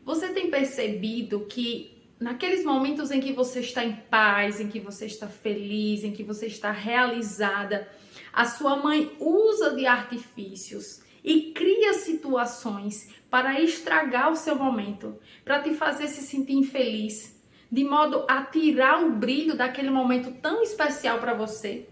Você tem percebido que naqueles momentos em que você está em paz, em que você está feliz, em que você está realizada, a sua mãe usa de artifícios e cria situações para estragar o seu momento, para te fazer se sentir infeliz, de modo a tirar o brilho daquele momento tão especial para você?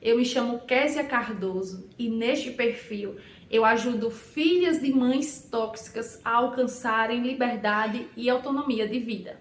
Eu me chamo Késia Cardoso e neste perfil eu ajudo filhas de mães tóxicas a alcançarem liberdade e autonomia de vida.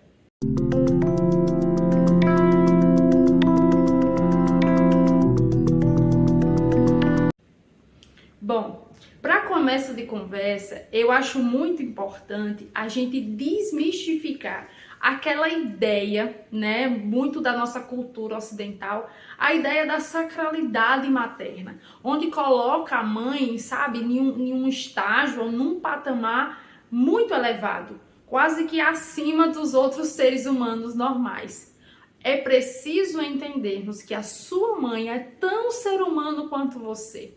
Bom, para começo de conversa, eu acho muito importante a gente desmistificar aquela ideia, né, muito da nossa cultura ocidental, a ideia da sacralidade materna, onde coloca a mãe, sabe, em um estágio, num patamar muito elevado, quase que acima dos outros seres humanos normais. É preciso entendermos que a sua mãe é tão ser humano quanto você.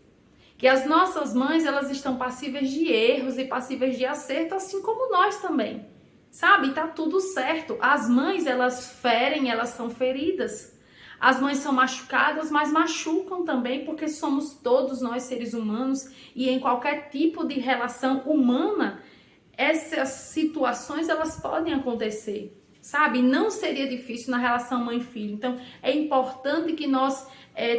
Que as nossas mães, elas estão passíveis de erros e passíveis de acerto, assim como nós também. Sabe? Tá tudo certo. As mães, elas ferem, elas são feridas. As mães são machucadas, mas machucam também, porque somos todos nós seres humanos e em qualquer tipo de relação humana, essas situações, elas podem acontecer. Sabe? Não seria difícil na relação mãe-filho. Então, é importante que nós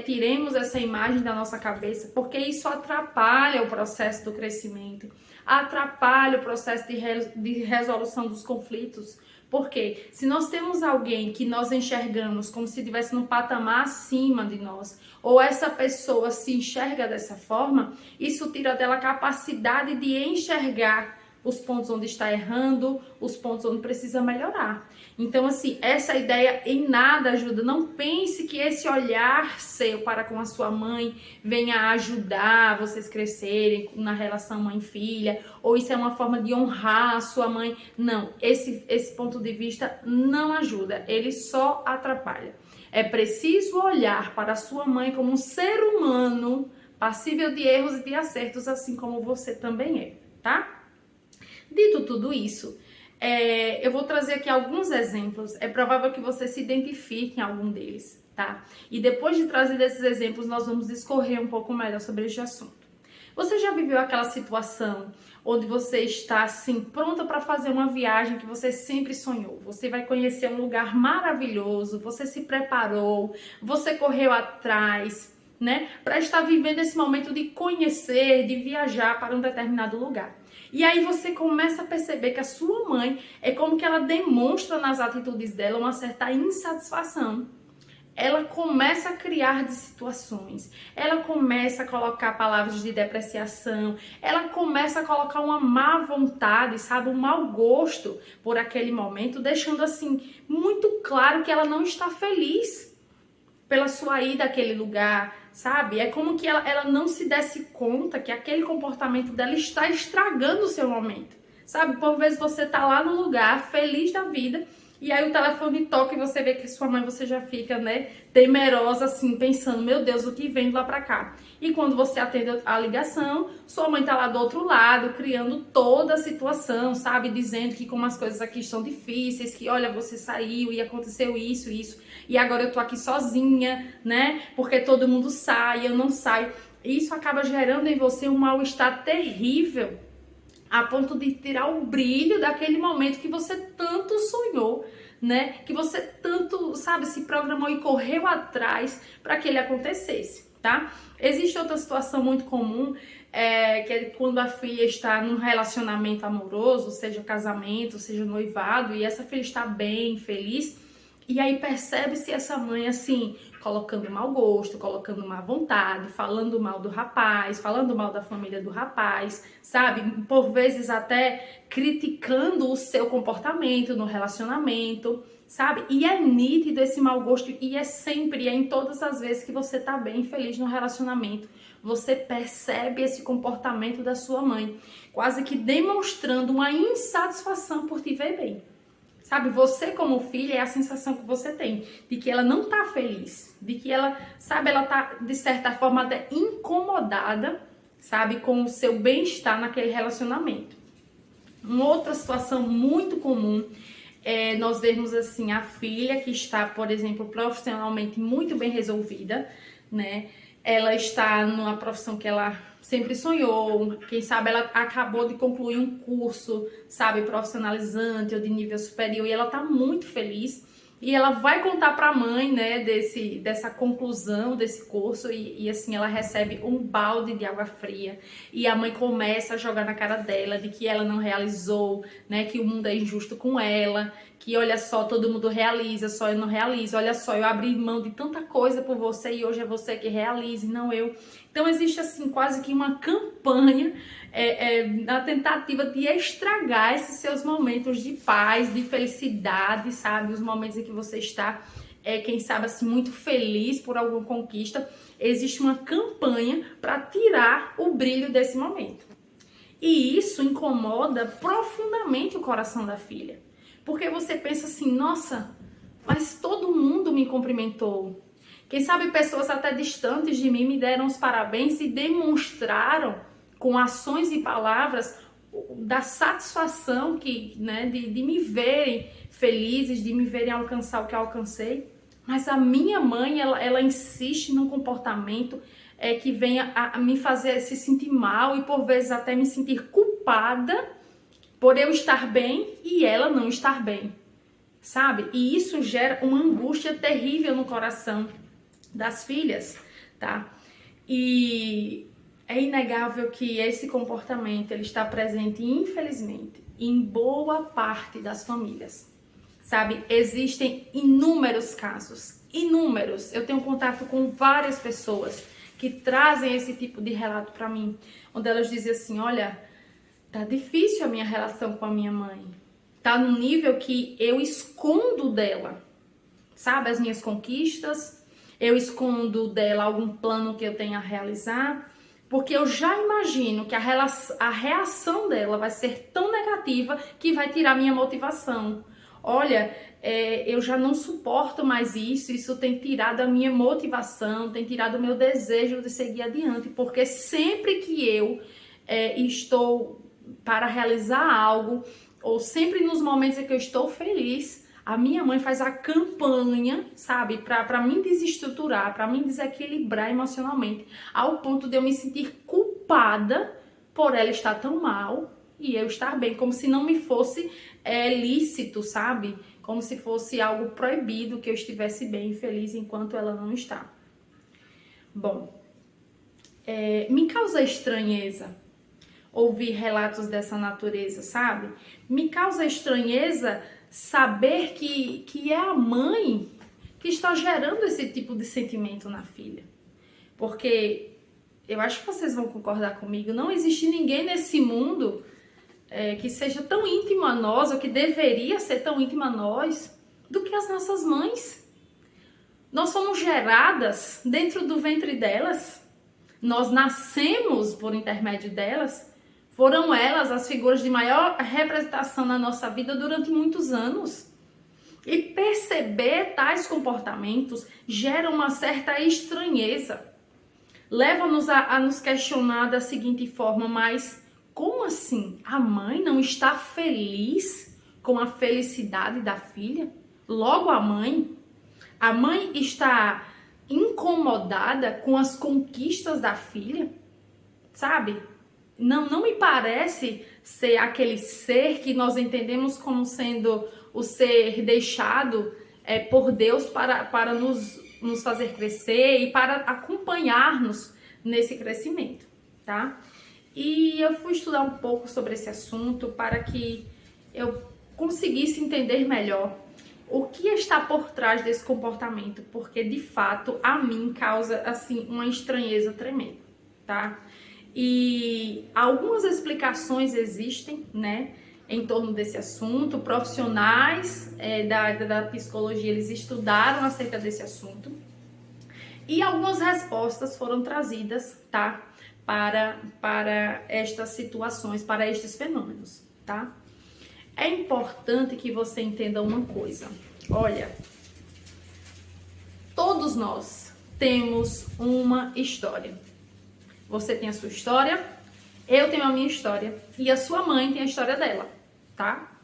tiremos essa imagem da nossa cabeça, porque isso atrapalha o processo do crescimento, atrapalha o processo de resolução dos conflitos. Porque se nós temos alguém que nós enxergamos como se estivesse num patamar acima de nós, ou essa pessoa se enxerga dessa forma, isso tira dela a capacidade de enxergar os pontos onde está errando, os pontos onde precisa melhorar. Então, assim, essa ideia em nada ajuda. Não pense que esse olhar seu para com a sua mãe venha ajudar vocês crescerem na relação mãe-filha, ou isso é uma forma de honrar a sua mãe. Não, esse ponto de vista não ajuda, ele só atrapalha. É preciso olhar para a sua mãe como um ser humano passível de erros e de acertos, assim como você também é, tá? Dito tudo isso, eu vou trazer aqui alguns exemplos. É provável que você se identifique em algum deles, tá? E depois de trazer esses exemplos, nós vamos discorrer um pouco melhor sobre este assunto. Você já viveu aquela situação onde você está assim pronta para fazer uma viagem que você sempre sonhou? Você vai conhecer um lugar maravilhoso, você se preparou, você correu atrás, né, para estar vivendo esse momento de conhecer, de viajar para um determinado lugar. E aí você começa a perceber que a sua mãe é como que ela demonstra nas atitudes dela uma certa insatisfação. Ela começa a criar de situações, ela começa a colocar palavras de depreciação, ela começa a colocar uma má vontade, sabe, um mau gosto por aquele momento, deixando assim muito claro que ela não está feliz pela sua ida àquele lugar, sabe? É como que ela não se desse conta que aquele comportamento dela está estragando o seu momento, sabe? Por vezes você tá lá no lugar, feliz da vida, e aí o telefone toca e você vê que sua mãe, você já fica, né, temerosa assim, pensando, meu Deus, o que vem de lá pra cá? E quando você atende a ligação, sua mãe tá lá do outro lado, criando toda a situação, sabe? Dizendo que como as coisas aqui estão difíceis, que olha, você saiu e aconteceu isso, e agora eu tô aqui sozinha, né? Porque todo mundo sai, eu não saio. E isso acaba gerando em você um mal-estar terrível, a ponto de tirar o brilho daquele momento que você tanto sonhou, né? Que você tanto, sabe, se programou e correu atrás para que ele acontecesse, tá? Existe outra situação muito comum, que é quando a filha está num relacionamento amoroso, seja casamento, seja noivado, e essa filha está bem, feliz, e aí percebe-se essa mãe assim, colocando mau gosto, colocando má vontade, falando mal do rapaz, falando mal da família do rapaz, sabe? Por vezes até criticando o seu comportamento no relacionamento, sabe? E é nítido esse mau gosto e é sempre, é em todas as vezes que você tá bem feliz no relacionamento, você percebe esse comportamento da sua mãe, quase que demonstrando uma insatisfação por te ver bem. Sabe, você como filha é a sensação que você tem de que ela não tá feliz, de que ela, sabe, ela tá de certa forma até incomodada, sabe, com o seu bem-estar naquele relacionamento. Uma outra situação muito comum é nós vermos assim a filha que está, por exemplo, profissionalmente muito bem resolvida, né? Ela está numa profissão que ela sempre sonhou, quem sabe ela acabou de concluir um curso, sabe, profissionalizante ou de nível superior, e ela está muito feliz. E ela vai contar para a mãe, né, dessa conclusão desse curso e assim ela recebe um balde de água fria e a mãe começa a jogar na cara dela de que ela não realizou, né, que o mundo é injusto com ela, que olha só, todo mundo realiza, só eu não realizo, olha só, eu abri mão de tanta coisa por você e hoje é você que realiza e não eu. Então existe assim quase que uma campanha na tentativa de estragar esses seus momentos de paz, de felicidade, sabe? Os momentos em que você está, quem sabe assim, muito feliz por alguma conquista. Existe uma campanha para tirar o brilho desse momento. E isso incomoda profundamente o coração da filha. Porque você pensa assim, nossa, mas todo mundo me cumprimentou. Quem sabe pessoas até distantes de mim me deram os parabéns e demonstraram com ações e palavras da satisfação né, de me verem felizes, de me verem alcançar o que eu alcancei. Mas a minha mãe, ela insiste num comportamento que venha a me fazer se sentir mal e por vezes até me sentir culpada por eu estar bem e ela não estar bem, sabe? E isso gera uma angústia terrível no coração das filhas, tá? E é inegável que esse comportamento ele está presente, infelizmente, em boa parte das famílias, sabe? Existem inúmeros casos, inúmeros. Eu tenho contato com várias pessoas que trazem esse tipo de relato para mim, onde elas dizem assim, olha, tá difícil a minha relação com a minha mãe, tá num nível que eu escondo dela, sabe, as minhas conquistas, eu escondo dela algum plano que eu tenha a realizar, porque eu já imagino que a reação dela vai ser tão negativa que vai tirar minha motivação. Olha, eu já não suporto mais isso tem tirado a minha motivação, tem tirado o meu desejo de seguir adiante, porque sempre que eu estou para realizar algo, ou sempre nos momentos em que eu estou feliz, a minha mãe faz a campanha, sabe, para me desestruturar, para me desequilibrar emocionalmente, ao ponto de eu me sentir culpada por ela estar tão mal e eu estar bem, como se não me fosse lícito, sabe? Como se fosse algo proibido que eu estivesse bem e feliz enquanto ela não está. Bom, me causa estranheza ouvir relatos dessa natureza, sabe? Me causa estranheza saber que é a mãe que está gerando esse tipo de sentimento na filha. Porque eu acho que vocês vão concordar comigo, não existe ninguém nesse mundo que seja tão íntimo a nós, ou que deveria ser tão íntimo a nós, do que as nossas mães. Nós somos geradas dentro do ventre delas, nós nascemos por intermédio delas, foram elas as figuras de maior representação na nossa vida durante muitos anos. E perceber tais comportamentos gera uma certa estranheza. Leva-nos a nos questionar da seguinte forma, mas como assim? A mãe não está feliz com a felicidade da filha? Logo a mãe está incomodada com as conquistas da filha? Sabe? Não me parece ser aquele ser que nós entendemos como sendo o ser deixado por Deus para nos fazer crescer e para acompanhar-nos nesse crescimento, tá? E eu fui estudar um pouco sobre esse assunto para que eu conseguisse entender melhor o que está por trás desse comportamento, porque de fato a mim causa assim uma estranheza tremenda, tá? E algumas explicações existem, né, em torno desse assunto. Profissionais da psicologia, eles estudaram acerca desse assunto. E algumas respostas foram trazidas, tá, para estas situações, para estes fenômenos, tá? É importante que você entenda uma coisa. Olha, todos nós temos uma história. Você tem a sua história, eu tenho a minha história e a sua mãe tem a história dela, tá?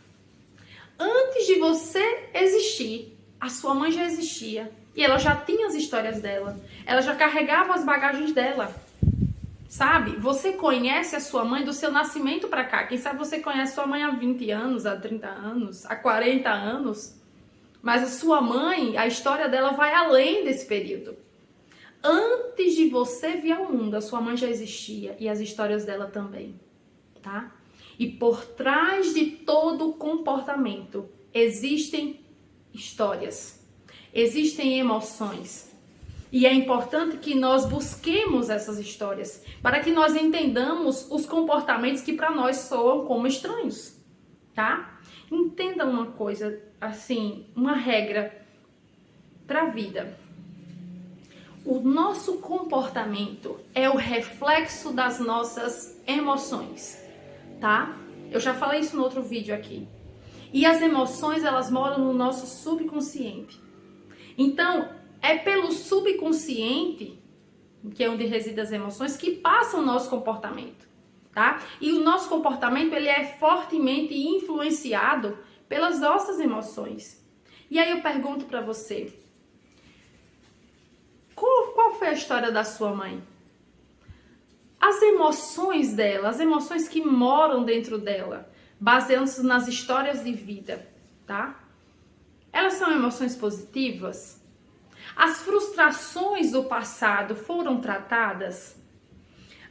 Antes de você existir, a sua mãe já existia. E ela já tinha as histórias dela. Ela já carregava as bagagens dela. Sabe? Você conhece a sua mãe do seu nascimento pra cá. Quem sabe você conhece sua mãe há 20 anos, há 30 anos, há 40 anos. Mas a sua mãe, a história dela vai além desse período. Antes de você vir ao mundo, a sua mãe já existia e as histórias dela também, tá? E por trás de todo comportamento existem histórias, existem emoções. E é importante que nós busquemos essas histórias para que nós entendamos os comportamentos que para nós soam como estranhos, tá? Entenda uma coisa, assim, uma regra para a vida. O nosso comportamento é o reflexo das nossas emoções, tá? Eu já falei isso no outro vídeo aqui. E as emoções, elas moram no nosso subconsciente. Então, é pelo subconsciente, que é onde residem as emoções, que passa o nosso comportamento, tá? E o nosso comportamento, ele é fortemente influenciado pelas nossas emoções. E aí eu pergunto para você, qual foi a história da sua mãe? As emoções dela, as emoções que moram dentro dela, baseando-se nas histórias de vida, tá? Elas são emoções positivas? As frustrações do passado foram tratadas?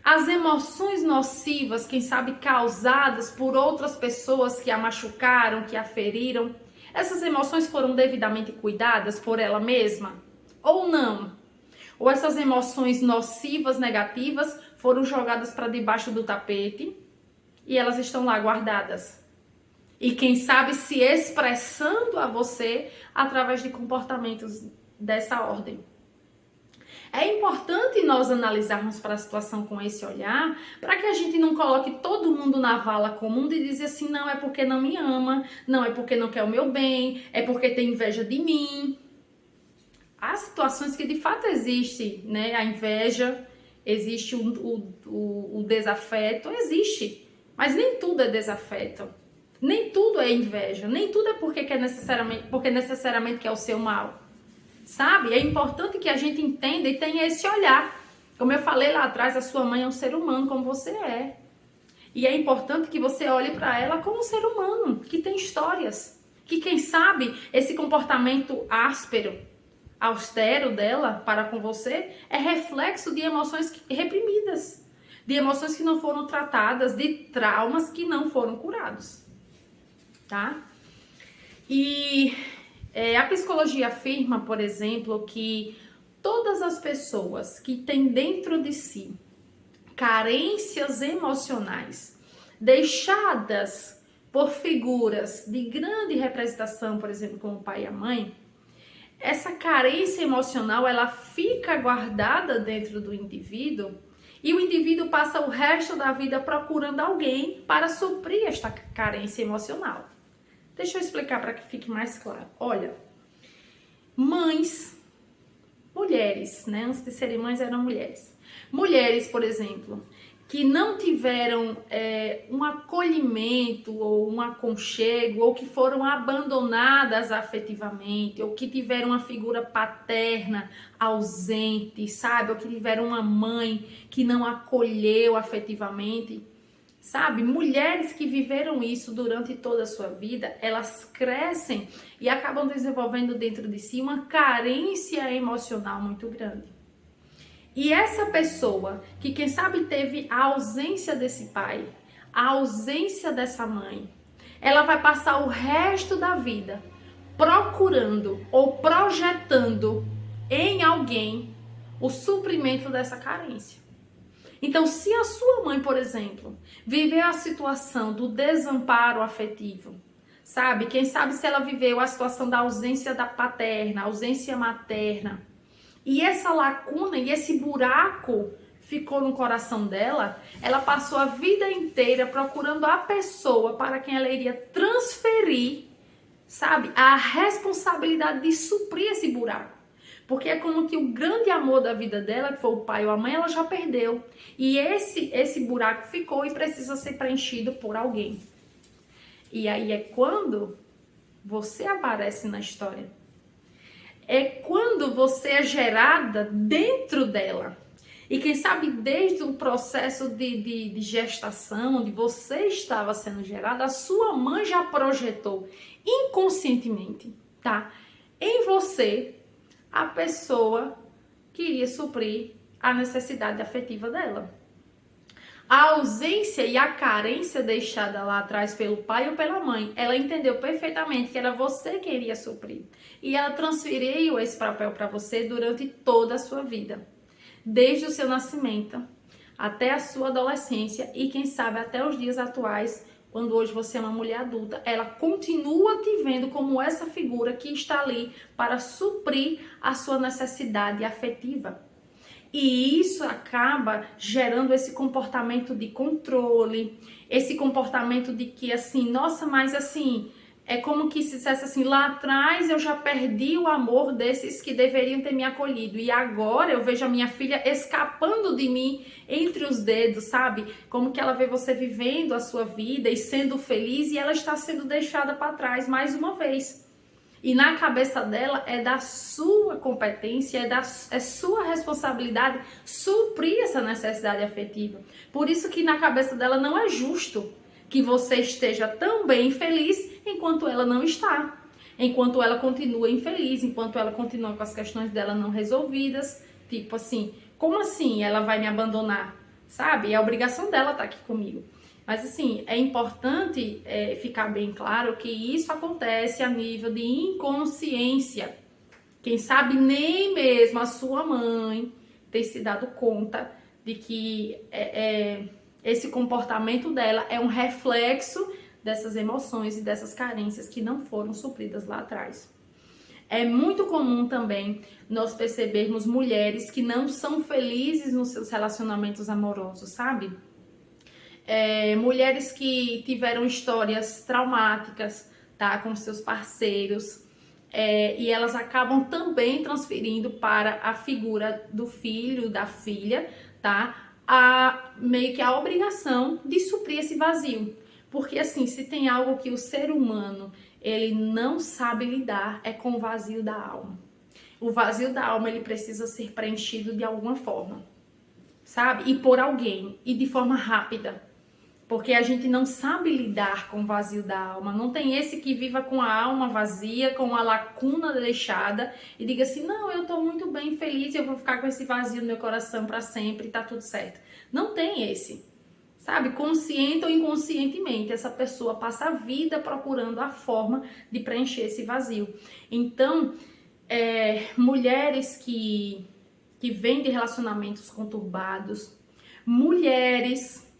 As emoções nocivas, quem sabe causadas por outras pessoas que a machucaram, que a feriram, essas emoções foram devidamente cuidadas por ela mesma? Ou não? Ou essas emoções nocivas, negativas, foram jogadas para debaixo do tapete e elas estão lá guardadas? E quem sabe se expressando a você através de comportamentos dessa ordem. É importante nós analisarmos para a situação com esse olhar, para que a gente não coloque todo mundo na vala comum de dizer assim, não, é porque não me ama, não, é porque não quer o meu bem, é porque tem inveja de mim. Há situações que de fato existe, né? A inveja, existe o desafeto, existe. Mas nem tudo é desafeto. Nem tudo é inveja. Nem tudo é porque necessariamente quer o seu mal. Sabe? É importante que a gente entenda e tenha esse olhar. Como eu falei lá atrás, a sua mãe é um ser humano como você é. E é importante que você olhe para ela como um ser humano, que tem histórias. Que quem sabe esse comportamento áspero, austero dela para com você é reflexo de emoções reprimidas, de emoções que não foram tratadas, de traumas que não foram curados, tá? E a psicologia afirma, por exemplo, que todas as pessoas que têm dentro de si carências emocionais deixadas por figuras de grande representação, por exemplo, como o pai e a mãe, essa carência emocional, ela fica guardada dentro do indivíduo e o indivíduo passa o resto da vida procurando alguém para suprir esta carência emocional. Deixa eu explicar para que fique mais claro. Olha, mães, mulheres, né? Antes de serem mães eram mulheres. Mulheres, por exemplo, que não tiveram um acolhimento ou um aconchego, ou que foram abandonadas afetivamente, ou que tiveram uma figura paterna ausente, sabe? Ou que tiveram uma mãe que não acolheu afetivamente, sabe? Mulheres que viveram isso durante toda a sua vida, elas crescem e acabam desenvolvendo dentro de si uma carência emocional muito grande. E essa pessoa que, quem sabe, teve a ausência desse pai, a ausência dessa mãe, ela vai passar o resto da vida procurando ou projetando em alguém o suprimento dessa carência. Então, se a sua mãe, por exemplo, viveu a situação do desamparo afetivo, sabe? Quem sabe se ela viveu a situação da ausência da paterna, ausência materna, e essa lacuna e esse buraco ficou no coração dela, ela passou a vida inteira procurando a pessoa para quem ela iria transferir, sabe, a responsabilidade de suprir esse buraco. Porque é como que o grande amor da vida dela, que foi o pai ou a mãe, ela já perdeu. E esse buraco ficou e precisa ser preenchido por alguém. E aí é quando você aparece na história. É quando você é gerada dentro dela. E quem sabe desde o processo de gestação, onde você estava sendo gerada, a sua mãe já projetou inconscientemente, tá? Em você, a pessoa que iria suprir a necessidade afetiva dela. A ausência e a carência deixada lá atrás pelo pai ou pela mãe, ela entendeu perfeitamente que era você quem iria suprir. E ela transferiu esse papel para você durante toda a sua vida. Desde o seu nascimento até a sua adolescência e quem sabe até os dias atuais, quando hoje você é uma mulher adulta, ela continua te vendo como essa figura que está ali para suprir a sua necessidade afetiva. E isso acaba gerando esse comportamento de controle, esse comportamento de que assim, nossa, mas assim, é como que se dissesse assim, lá atrás eu já perdi o amor desses que deveriam ter me acolhido. E agora eu vejo a minha filha escapando de mim entre os dedos, sabe? Como que ela vê você vivendo a sua vida e sendo feliz e ela está sendo deixada para trás mais uma vez. E na cabeça dela é da sua competência, é sua responsabilidade suprir essa necessidade afetiva. Por isso que na cabeça dela não é justo que você esteja tão bem feliz enquanto ela não está. Enquanto ela continua infeliz, enquanto ela continua com as questões dela não resolvidas. Tipo assim, como assim ela vai me abandonar? Sabe? É a obrigação dela estar aqui comigo. Mas assim, é importante ficar bem claro que isso acontece a nível de inconsciência. Quem sabe nem mesmo a sua mãe tem se dado conta de que esse comportamento dela é um reflexo dessas emoções e dessas carências que não foram supridas lá atrás. É muito comum também nós percebermos mulheres que não são felizes nos seus relacionamentos amorosos, sabe? Mulheres que tiveram histórias traumáticas, tá, com seus parceiros, e elas acabam também transferindo para a figura do filho, da filha, tá, meio que a obrigação de suprir esse vazio. Porque assim, se tem algo que o ser humano ele não sabe lidar, é com o vazio da alma. O vazio da alma ele precisa ser preenchido de alguma forma, sabe? E por alguém, e de forma rápida. Porque a gente não sabe lidar com o vazio da alma. Não tem esse que viva com a alma vazia, com a lacuna deixada e diga assim, não, eu tô muito bem, feliz, eu vou ficar com esse vazio no meu coração para sempre e tá tudo certo. Não tem esse, sabe? Consciente ou inconscientemente, essa pessoa passa a vida procurando a forma de preencher esse vazio. Então, mulheres que vêm de relacionamentos conturbados, mulheres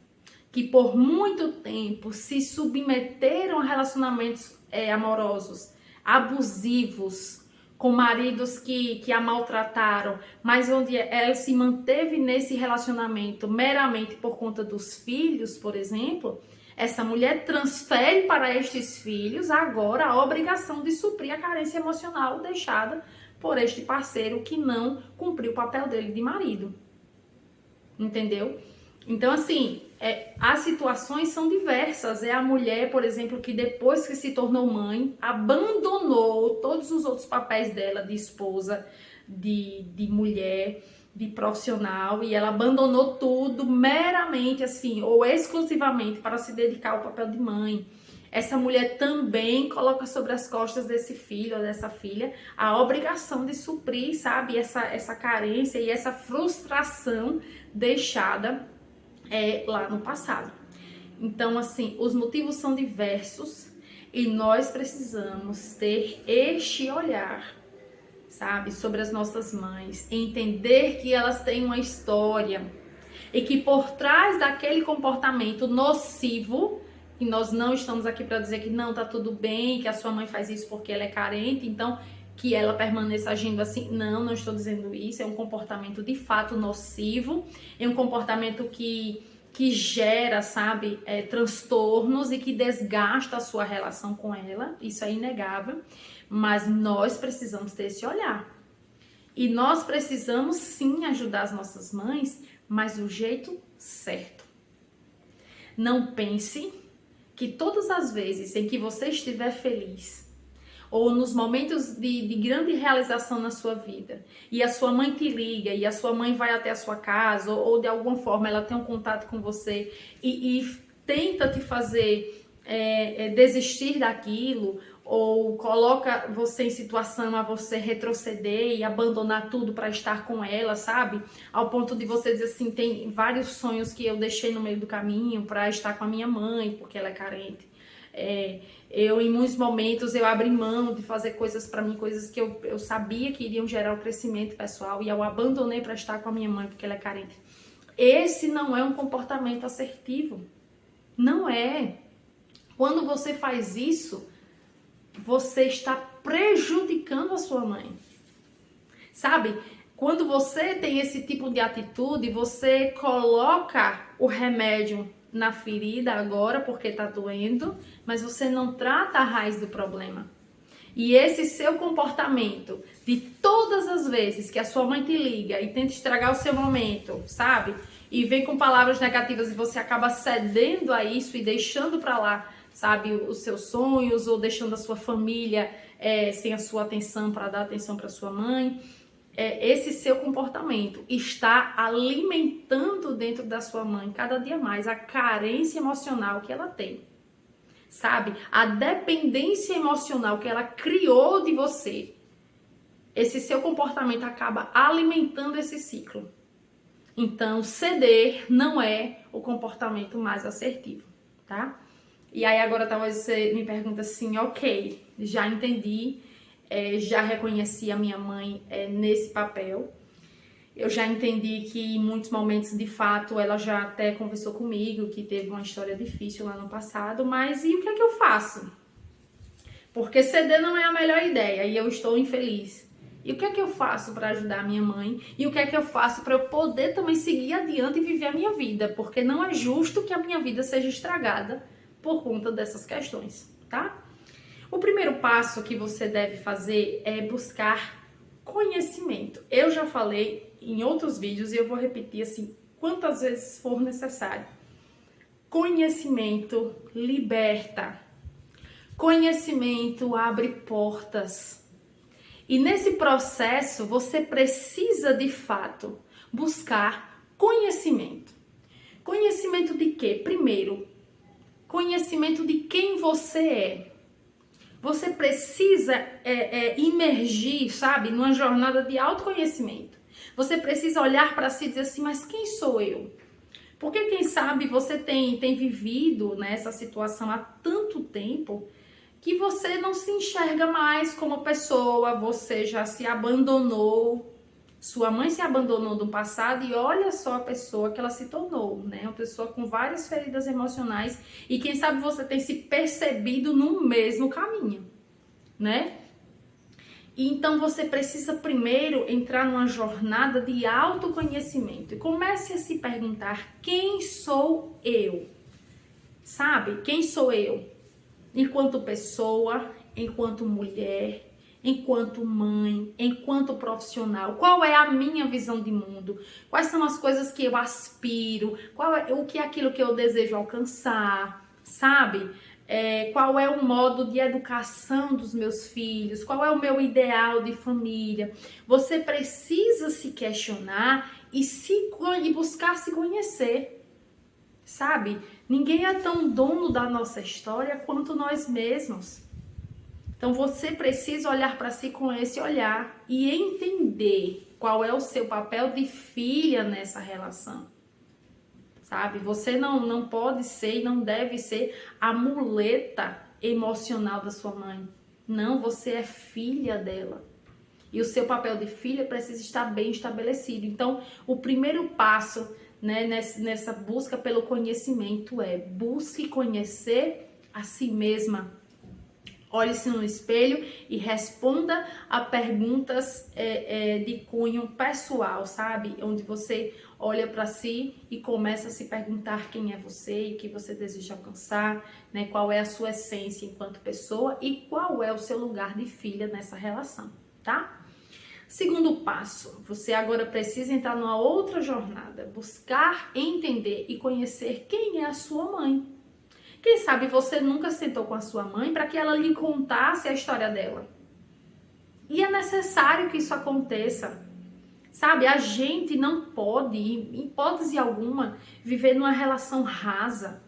que por muito tempo se submeteram a relacionamentos amorosos, abusivos, com maridos que a maltrataram, mas onde ela se manteve nesse relacionamento meramente por conta dos filhos, por exemplo, essa mulher transfere para estes filhos agora a obrigação de suprir a carência emocional deixada por este parceiro que não cumpriu o papel dele de marido. Entendeu? Então, assim, as situações são diversas. É a mulher, por exemplo, que depois que se tornou mãe, abandonou todos os outros papéis dela de esposa, de mulher, de profissional, e ela abandonou tudo meramente, assim, ou exclusivamente para se dedicar ao papel de mãe. Essa mulher também coloca sobre as costas desse filho ou dessa filha a obrigação de suprir, sabe, essa carência e essa frustração deixada lá no passado. Então, assim, os motivos são diversos e nós precisamos ter este olhar, sabe, sobre as nossas mães, entender que elas têm uma história e que por trás daquele comportamento nocivo, e nós não estamos aqui para dizer que não, tá tudo bem, que a sua mãe faz isso porque ela é carente, então que ela permaneça agindo assim. Não, não estou dizendo isso. É um comportamento de fato nocivo, é um comportamento que gera, sabe, transtornos e que desgasta a sua relação com ela. Isso é inegável, mas nós precisamos ter esse olhar. E nós precisamos sim ajudar as nossas mães, mas do jeito certo. Não pense que todas as vezes em que você estiver feliz, ou nos momentos de grande realização na sua vida, e a sua mãe te liga, e a sua mãe vai até a sua casa, ou de alguma forma ela tem um contato com você e tenta te fazer desistir daquilo, ou coloca você em situação a você retroceder e abandonar tudo para estar com ela, sabe? Ao ponto de você dizer assim, tem vários sonhos que eu deixei no meio do caminho para estar com a minha mãe, porque ela é carente. Em muitos momentos, eu abri mão de fazer coisas para mim, coisas que eu sabia que iriam gerar o crescimento pessoal, e eu abandonei para estar com a minha mãe, porque ela é carente. Esse não é um comportamento assertivo. Não é. Quando você faz isso, você está prejudicando a sua mãe. Sabe? Quando você tem esse tipo de atitude, você coloca o remédio na ferida agora porque tá doendo, mas você não trata a raiz do problema. E esse seu comportamento de todas as vezes que a sua mãe te liga e tenta estragar o seu momento, sabe? E vem com palavras negativas e você acaba cedendo a isso e deixando pra lá, sabe, os seus sonhos, ou deixando a sua família sem a sua atenção para dar atenção para sua mãe. Esse seu comportamento está alimentando dentro da sua mãe cada dia mais a carência emocional que ela tem, sabe? A dependência emocional que ela criou de você. Esse seu comportamento acaba alimentando esse ciclo. Então, ceder não é o comportamento mais assertivo, tá? E aí agora talvez você me pergunta assim, ok, já entendi, já reconheci a minha mãe nesse papel. Eu já entendi que em muitos momentos, de fato, ela já até conversou comigo, que teve uma história difícil lá no passado, mas e o que é que eu faço? Porque ceder não é a melhor ideia e eu estou infeliz. E o que é que eu faço para ajudar a minha mãe? E o que é que eu faço para eu poder também seguir adiante e viver a minha vida? Porque não é justo que a minha vida seja estragada por conta dessas questões, tá? O primeiro passo que você deve fazer é buscar conhecimento. Eu já falei em outros vídeos e eu vou repetir assim quantas vezes for necessário. Conhecimento liberta. Conhecimento abre portas. E nesse processo você precisa de fato buscar conhecimento. Conhecimento de quê? Primeiro, conhecimento de quem você é. Você precisa imergir, sabe, numa jornada de autoconhecimento. Você precisa olhar para si e dizer assim, mas quem sou eu? Porque quem sabe você tem vivido nessa situação há tanto tempo que você não se enxerga mais como pessoa, você já se abandonou. Sua mãe se abandonou no passado e olha só a pessoa que ela se tornou, né? Uma pessoa com várias feridas emocionais e quem sabe você tem se percebido no mesmo caminho, né? E então você precisa primeiro entrar numa jornada de autoconhecimento e comece a se perguntar, quem sou eu? Sabe? Quem sou eu? Enquanto pessoa, enquanto mulher, enquanto mãe, enquanto profissional, qual é a minha visão de mundo? Quais são as coisas que eu aspiro? O que é aquilo que eu desejo alcançar? Sabe? Qual é o modo de educação dos meus filhos? Qual é o meu ideal de família? Você precisa se questionar e buscar se conhecer, sabe? Ninguém é tão dono da nossa história quanto nós mesmos. Então você precisa olhar para si com esse olhar e entender qual é o seu papel de filha nessa relação. Sabe? Você não pode ser e não deve ser a muleta emocional da sua mãe. Não, você é filha dela. E o seu papel de filha precisa estar bem estabelecido. Então, o primeiro passo, né, nessa busca pelo conhecimento busque conhecer a si mesma. Olhe-se no espelho e responda a perguntas de cunho pessoal, sabe? Onde você olha para si e começa a se perguntar quem é você e o que você deseja alcançar, né? Qual é a sua essência enquanto pessoa e qual é o seu lugar de filha nessa relação, tá? Segundo passo, você agora precisa entrar numa outra jornada, buscar entender e conhecer quem é a sua mãe. Quem sabe você nunca sentou com a sua mãe para que ela lhe contasse a história dela. E é necessário que isso aconteça. Sabe, a gente não pode, em hipótese alguma, viver numa relação rasa.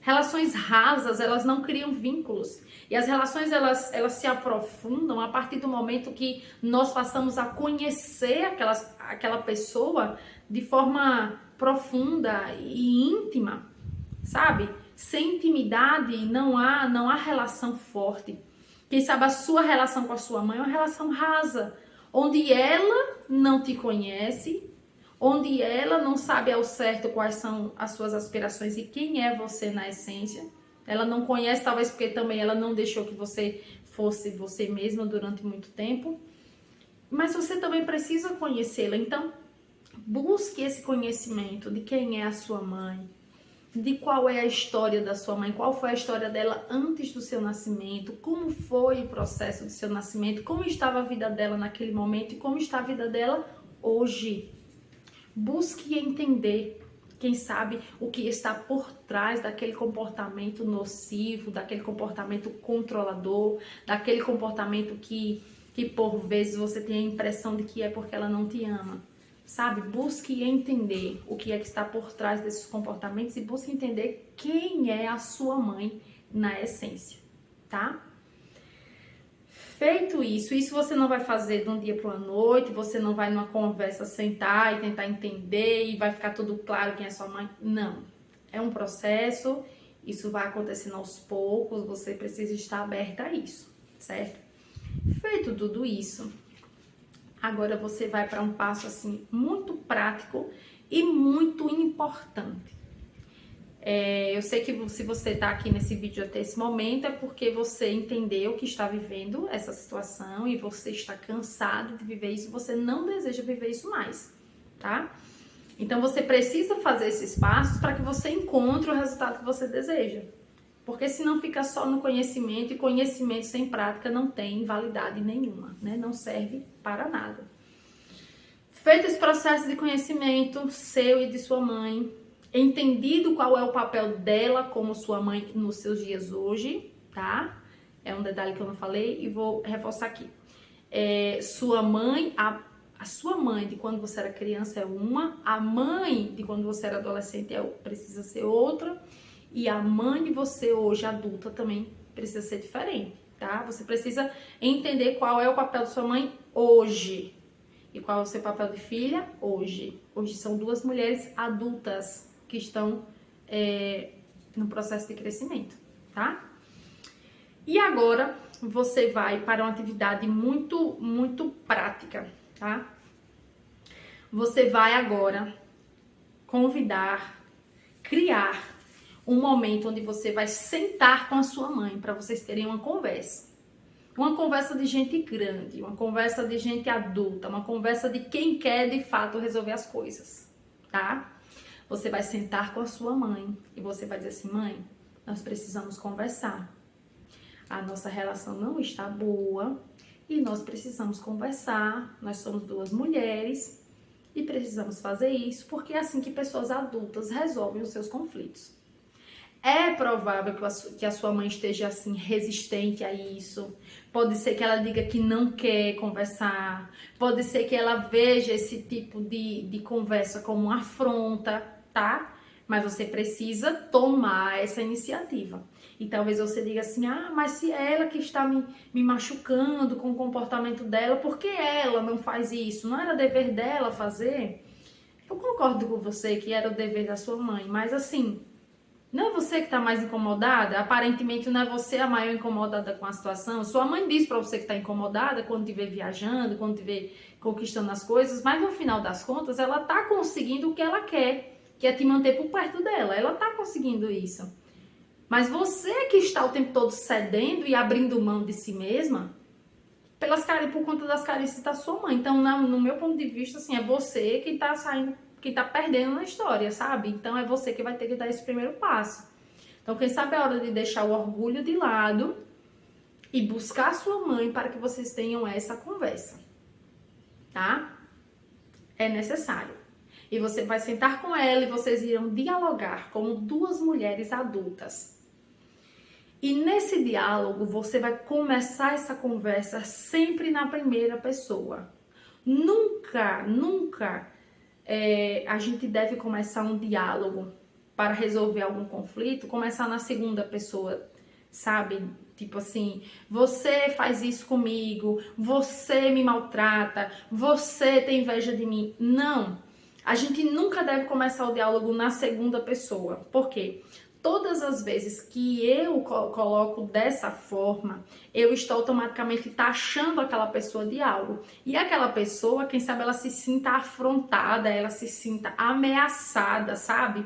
Relações rasas, elas não criam vínculos. E as relações, elas se aprofundam a partir do momento que nós passamos a conhecer aquela pessoa de forma profunda e íntima, sabe? Sem intimidade não há relação forte. Quem sabe a sua relação com a sua mãe é uma relação rasa, onde ela não te conhece, onde ela não sabe ao certo quais são as suas aspirações e quem é você na essência. Ela não conhece, talvez porque também ela não deixou que você fosse você mesma durante muito tempo. Mas você também precisa conhecê-la. Então, busque esse conhecimento de quem é a sua mãe, de qual é a história da sua mãe, qual foi a história dela antes do seu nascimento, como foi o processo do seu nascimento, como estava a vida dela naquele momento e como está a vida dela hoje. Busque entender, quem sabe, o que está por trás daquele comportamento nocivo, daquele comportamento controlador, daquele comportamento que por vezes você tem a impressão de que é porque ela não te ama. Sabe, busque entender o que é que está por trás desses comportamentos e busque entender quem é a sua mãe na essência, tá? Feito isso você não vai fazer de um dia para a noite, você não vai numa conversa sentar e tentar entender e vai ficar tudo claro quem é sua mãe. Não, é um processo, isso vai acontecendo aos poucos, você precisa estar aberta a isso, certo? Feito tudo isso, agora você vai para um passo assim muito prático e muito importante. Eu sei que se você está aqui nesse vídeo até esse momento é porque você entendeu que está vivendo essa situação e você está cansado de viver isso, você não deseja viver isso mais, tá? Então você precisa fazer esses passos para que você encontre o resultado que você deseja. Porque senão fica só no conhecimento e conhecimento sem prática não tem validade nenhuma, né? Não serve para nada. Feito esse processo de conhecimento seu e de sua mãe, entendido qual é o papel dela como sua mãe nos seus dias hoje, tá? É um detalhe que eu não falei e vou reforçar aqui. Sua mãe, a sua mãe de quando você era criança é uma, a mãe de quando você era adolescente precisa ser outra, e a mãe de você hoje adulta também precisa ser diferente, tá? Você precisa entender qual é o papel de sua mãe hoje e qual é o seu papel de filha hoje. Hoje são duas mulheres adultas que estão no processo de crescimento, tá? E agora você vai para uma atividade muito, muito prática, tá? Você vai agora convidar, criar um momento onde você vai sentar com a sua mãe para vocês terem uma conversa. Uma conversa de gente grande, uma conversa de gente adulta, uma conversa de quem quer de fato resolver as coisas, tá? Você vai sentar com a sua mãe e você vai dizer assim: mãe, nós precisamos conversar. A nossa relação não está boa e nós precisamos conversar. Nós somos duas mulheres e precisamos fazer isso porque é assim que pessoas adultas resolvem os seus conflitos. É provável que a sua mãe esteja assim resistente a isso. Pode ser que ela diga que não quer conversar. Pode ser que ela veja esse tipo de conversa como uma afronta, tá? Mas você precisa tomar essa iniciativa. E talvez você diga assim: ah, mas se é ela que está me machucando com o comportamento dela, por que ela não faz isso? Não era dever dela fazer? Eu concordo com você que era o dever da sua mãe, mas assim, não é você que está mais incomodada? Aparentemente não é você a maior incomodada com a situação. Sua mãe diz para você que está incomodada quando te vê viajando, quando te vê conquistando as coisas, mas no final das contas ela está conseguindo o que ela quer, que é te manter por perto dela. Ela está conseguindo isso. Mas você que está o tempo todo cedendo e abrindo mão de si mesma, por conta das carícias da sua mãe. Então, no meu ponto de vista, assim, é você que está saindo, que tá perdendo na história, sabe? Então é você que vai ter que dar esse primeiro passo. Então quem sabe é a hora de deixar o orgulho de lado e buscar a sua mãe para que vocês tenham essa conversa, tá? É necessário. E você vai sentar com ela e vocês irão dialogar como duas mulheres adultas. E nesse diálogo, você vai começar essa conversa sempre na primeira pessoa. Nunca a gente deve começar um diálogo para resolver algum conflito, começar na segunda pessoa, sabe? Tipo assim, você faz isso comigo, você me maltrata, você tem inveja de mim. Não, a gente nunca deve começar o diálogo na segunda pessoa. Por quê? Todas as vezes que eu coloco dessa forma, eu estou automaticamente taxando aquela pessoa de algo. E aquela pessoa, quem sabe, ela se sinta afrontada, ela se sinta ameaçada, sabe?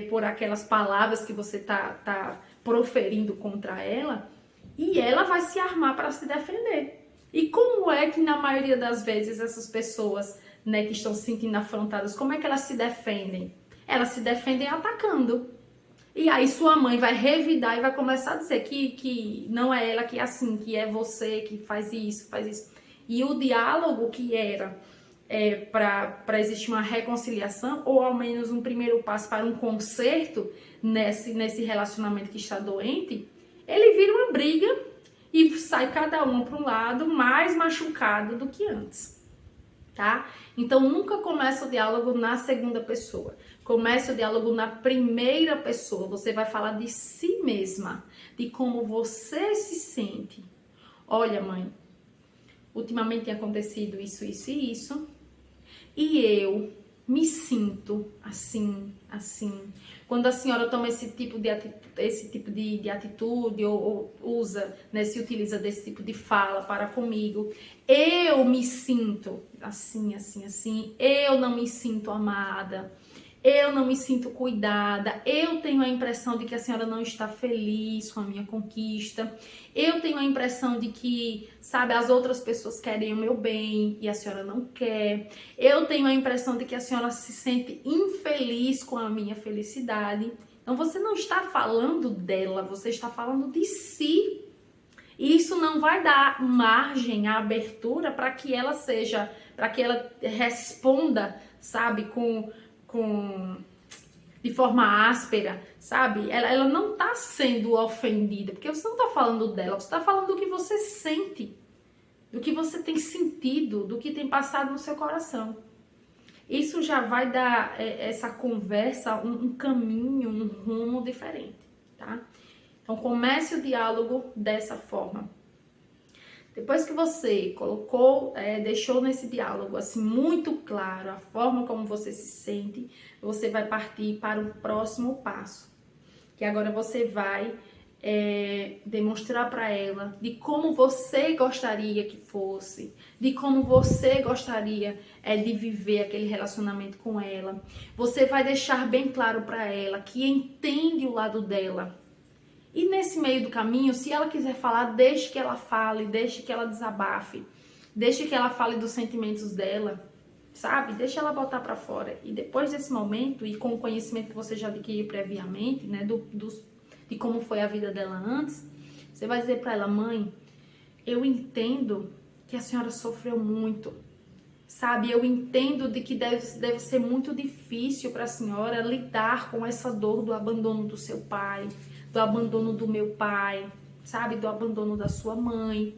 Por aquelas palavras que você tá proferindo contra ela. E ela vai se armar para se defender. E como é que, na maioria das vezes, essas pessoas, né, que estão se sentindo afrontadas, como é que elas se defendem? Elas se defendem atacando. E aí sua mãe vai revidar e vai começar a dizer que não é ela que é assim, que é você que faz isso, faz isso. E o diálogo que era para existir uma reconciliação, ou ao menos um primeiro passo para um conserto nesse relacionamento que está doente, ele vira uma briga e sai cada um para um lado mais machucado do que antes. Tá? Então nunca começa o diálogo na segunda pessoa. Começa o diálogo na primeira pessoa. Você vai falar de si mesma, de como você se sente. Olha, mãe, ultimamente tem acontecido isso, isso e isso, e eu me sinto assim. Quando a senhora toma esse tipo de atitude ou usa, né, se utiliza desse tipo de fala para comigo, eu me sinto assim. Eu não me sinto amada. Eu não me sinto cuidada, eu tenho a impressão de que a senhora não está feliz com a minha conquista, eu tenho a impressão de que, sabe, as outras pessoas querem o meu bem e a senhora não quer, eu tenho a impressão de que a senhora se sente infeliz com a minha felicidade. Então você não está falando dela, você está falando de si. E isso não vai dar margem, a abertura para que ela responda, sabe, de forma áspera, sabe? Ela não tá sendo ofendida, porque você não tá falando dela, você tá falando do que você sente, do que você tem sentido, do que tem passado no seu coração. Isso já vai dar essa conversa um caminho, um rumo diferente, tá? Então comece o diálogo dessa forma. Depois que você colocou, deixou nesse diálogo assim muito claro a forma como você se sente, você vai partir para o próximo passo, que agora você vai demonstrar para ela de como você gostaria que fosse, de como você gostaria de viver aquele relacionamento com ela. Você vai deixar bem claro para ela que entende o lado dela. E nesse meio do caminho, se ela quiser falar, deixe que ela fale, deixe que ela desabafe, deixe que ela fale dos sentimentos dela, sabe? Deixa ela botar pra fora. E depois desse momento, e com o conhecimento que você já adquiriu previamente, né, de como foi a vida dela antes, você vai dizer pra ela: mãe, eu entendo que a senhora sofreu muito, sabe? Eu entendo de que deve ser muito difícil para a senhora lidar com essa dor do abandono do seu pai, do abandono do meu pai, sabe? Do abandono da sua mãe.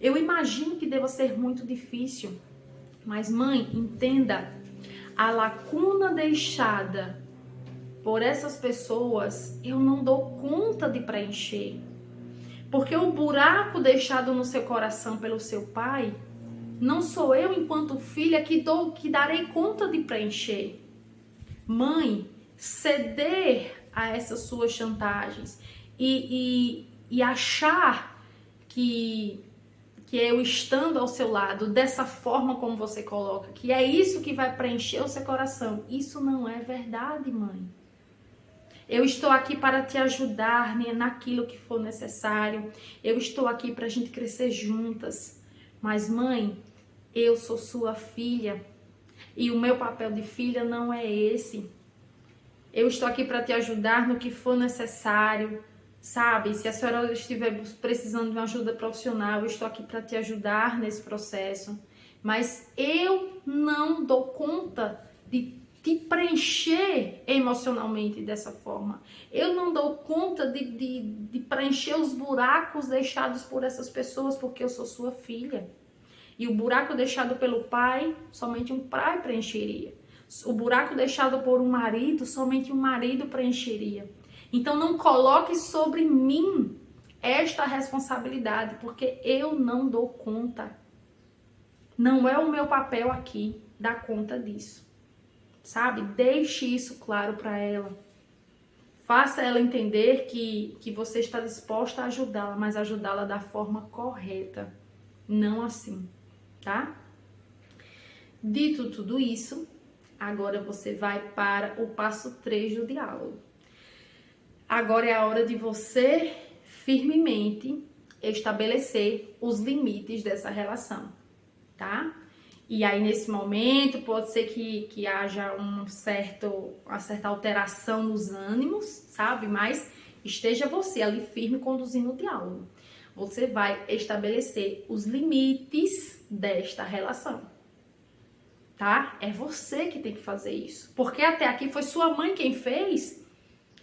Eu imagino que deva ser muito difícil. Mas, mãe, entenda, a lacuna deixada por essas pessoas, eu não dou conta de preencher. Porque o buraco deixado no seu coração pelo seu pai, não sou eu, enquanto filha, que darei conta de preencher. Mãe, ceder a essas suas chantagens e achar que eu estando ao seu lado, dessa forma como você coloca, que é isso que vai preencher o seu coração, isso não é verdade, mãe. Eu estou aqui para te ajudar, né, naquilo que for necessário. Eu estou aqui para a gente crescer juntas. Mas, mãe, eu sou sua filha e o meu papel de filha não é esse. Eu estou aqui para te ajudar no que for necessário, sabe? Se a senhora estiver precisando de uma ajuda profissional, eu estou aqui para te ajudar nesse processo. Mas eu não dou conta de te preencher emocionalmente dessa forma. Eu não dou conta de preencher os buracos deixados por essas pessoas porque eu sou sua filha. E o buraco deixado pelo pai, somente um pai preencheria. O buraco deixado por um marido, somente um marido preencheria. Então não coloque sobre mim esta responsabilidade, porque eu não dou conta. Não é o meu papel aqui dar conta disso. Sabe? Deixe isso claro para ela. Faça ela entender que você está disposta a ajudá-la, mas ajudá-la da forma correta. Não assim, tá? Dito tudo isso, agora você vai para o passo 3 do diálogo. Agora é a hora de você firmemente estabelecer os limites dessa relação, tá? E aí, nesse momento, pode ser que haja uma certa alteração nos ânimos, sabe? Mas esteja você ali firme conduzindo o diálogo. Você vai estabelecer os limites desta relação, tá? É você que tem que fazer isso. Porque até aqui foi sua mãe quem fez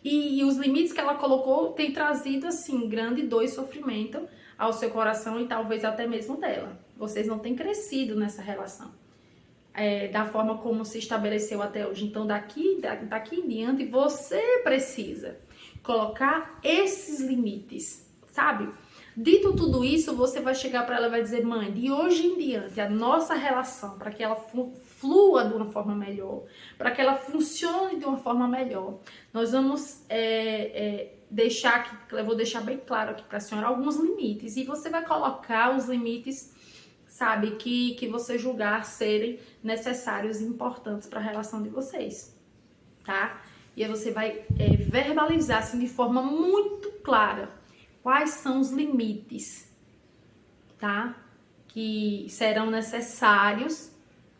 e os limites que ela colocou têm trazido, assim, grande dor e sofrimento ao seu coração e talvez até mesmo dela. Vocês não têm crescido nessa relação da forma como se estabeleceu até hoje. Então, daqui em diante, você precisa colocar esses limites, sabe? Dito tudo isso, você vai chegar para ela e vai dizer: mãe, de hoje em diante, a nossa relação, para que ela flua de uma forma melhor, para que ela funcione de uma forma melhor, nós vamos eu vou deixar bem claro aqui para a senhora alguns limites. E você vai colocar os limites, sabe, que você julgar serem necessários e importantes para a relação de vocês, tá? E aí você vai verbalizar assim, de forma muito clara quais são os limites, tá? Que serão necessários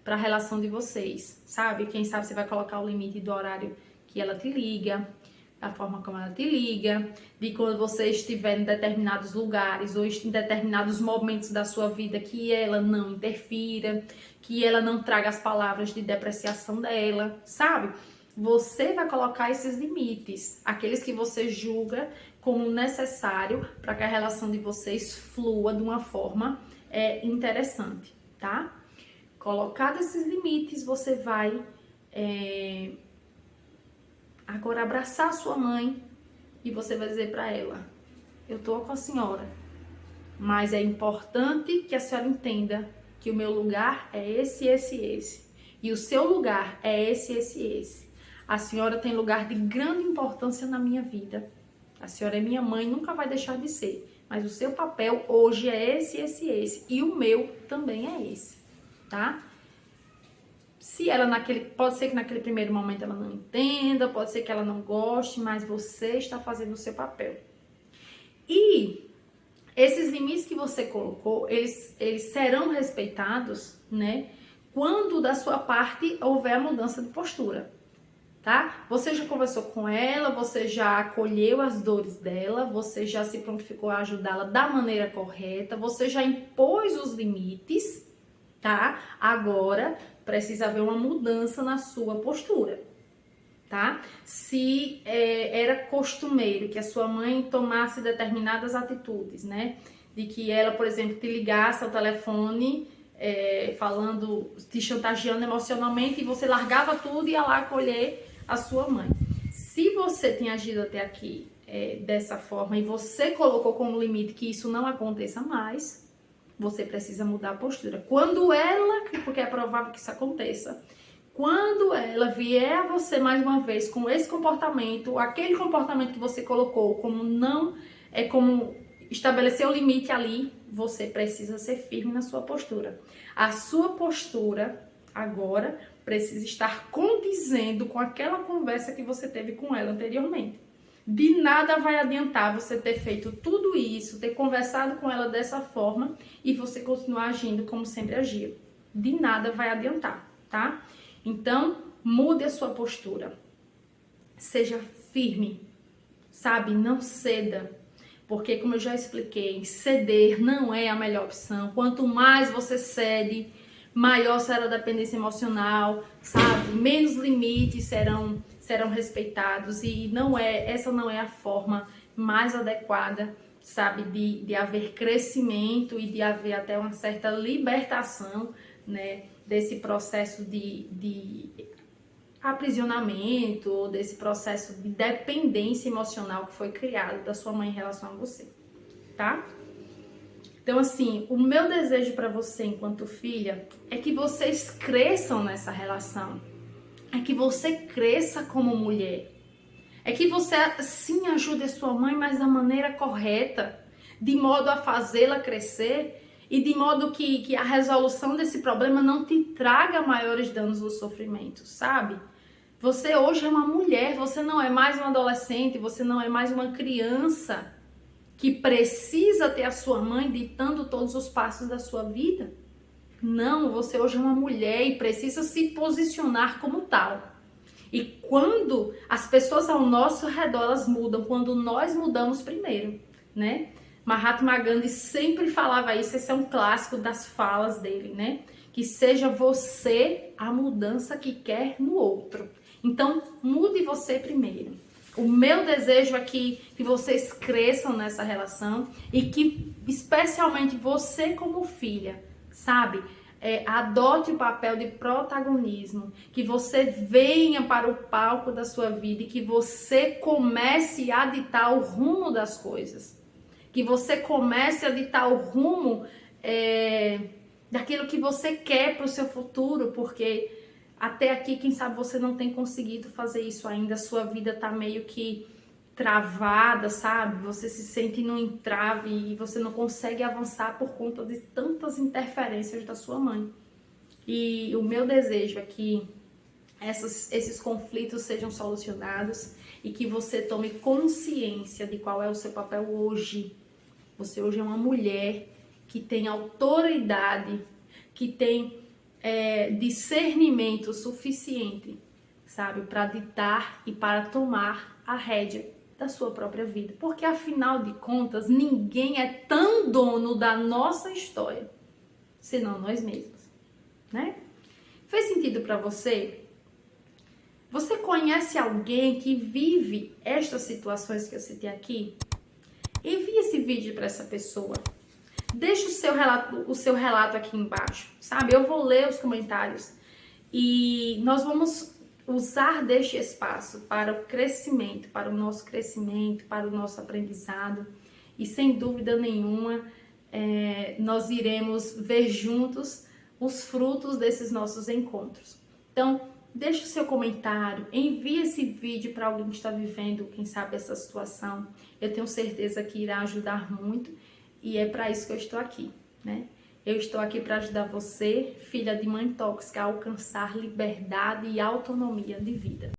para a relação de vocês, sabe? Quem sabe você vai colocar o limite do horário que ela te liga, da forma como ela te liga, de quando você estiver em determinados lugares ou em determinados momentos da sua vida que ela não interfira, que ela não traga as palavras de depreciação dela, sabe? Você vai colocar esses limites, aqueles que você julga como necessário para que a relação de vocês flua de uma forma interessante, tá? Colocados esses limites, você vai agora abraçar a sua mãe e você vai dizer para ela: eu tô com a senhora, mas é importante que a senhora entenda que o meu lugar é esse, esse, esse. E o seu lugar é esse, esse, esse. A senhora tem lugar de grande importância na minha vida. A senhora é minha mãe, nunca vai deixar de ser. Mas o seu papel hoje é esse, esse, esse. E o meu também é esse, tá? Se ela pode ser que naquele primeiro momento ela não entenda, pode ser que ela não goste, mas você está fazendo o seu papel. E esses limites que você colocou, eles serão respeitados, né? Quando da sua parte houver a mudança de postura, tá? Você já conversou com ela, você já acolheu as dores dela, você já se prontificou a ajudá-la da maneira correta, você já impôs os limites, tá? Agora precisa haver uma mudança na sua postura, tá? Se era costumeiro que a sua mãe tomasse determinadas atitudes, né? De que ela, por exemplo, te ligasse ao telefone falando, te chantageando emocionalmente e você largava tudo e ia lá acolher a sua mãe. Se você tem agido até aqui dessa forma e você colocou como limite que isso não aconteça mais, você precisa mudar a postura. Quando ela, porque é provável que isso aconteça, quando ela vier a você mais uma vez com esse comportamento, aquele comportamento que você colocou como como estabelecer o limite ali, você precisa ser firme na sua postura. A sua postura agora precisa estar condizendo com aquela conversa que você teve com ela anteriormente. De nada vai adiantar você ter feito tudo isso, ter conversado com ela dessa forma e você continuar agindo como sempre agiu. De nada vai adiantar, tá? Então, mude a sua postura. Seja firme, sabe? Não ceda. Porque, como eu já expliquei, ceder não é a melhor opção. Quanto mais você cede, maior será a dependência emocional, sabe? Menos limites serão respeitados e essa não é a forma mais adequada, sabe? De haver crescimento e de haver até uma certa libertação, né? Desse processo de aprisionamento, ou desse processo de dependência emocional que foi criado da sua mãe em relação a você, tá? Então, assim, o meu desejo para você enquanto filha é que vocês cresçam nessa relação, é que você cresça como mulher, é que você sim ajude a sua mãe, mas da maneira correta, de modo a fazê-la crescer e de modo que a resolução desse problema não te traga maiores danos ou sofrimentos, sabe? Você hoje é uma mulher, você não é mais uma adolescente, você não é mais uma criança que precisa ter a sua mãe ditando todos os passos da sua vida. Não, você hoje é uma mulher e precisa se posicionar como tal. E quando as pessoas ao nosso redor elas mudam, quando nós mudamos primeiro, né? Mahatma Gandhi sempre falava isso, esse é um clássico das falas dele, né? Que seja você a mudança que quer no outro. Então, mude você primeiro. O meu desejo é que vocês cresçam nessa relação e que, especialmente você como filha, sabe? Adote o papel de protagonismo, que você venha para o palco da sua vida e que você comece a ditar o rumo das coisas. Que você comece a ditar o rumo daquilo que você quer para o seu futuro, porque até aqui, quem sabe você não tem conseguido fazer isso ainda, a sua vida tá meio que travada, sabe? Você se sente num entrave e você não consegue avançar por conta de tantas interferências da sua mãe. E o meu desejo é que esses conflitos sejam solucionados e que você tome consciência de qual é o seu papel hoje. Você hoje é uma mulher que tem autoridade, que tem discernimento suficiente, sabe, para ditar e para tomar a rédea da sua própria vida. Porque afinal de contas, ninguém é tão dono da nossa história, senão nós mesmos, né? Fez sentido para você? Você conhece alguém que vive estas situações que eu citei aqui? Envie esse vídeo para essa pessoa. Deixa o seu relato aqui embaixo, sabe? Eu vou ler os comentários e nós vamos usar deste espaço para o crescimento, para o nosso crescimento, para o nosso aprendizado. E sem dúvida nenhuma, nós iremos ver juntos os frutos desses nossos encontros. Então, deixa o seu comentário, envie esse vídeo para alguém que está vivendo, quem sabe, essa situação. Eu tenho certeza que irá ajudar muito. E é para isso que eu estou aqui, né? Eu estou aqui para ajudar você, filha de mãe tóxica, a alcançar liberdade e autonomia de vida.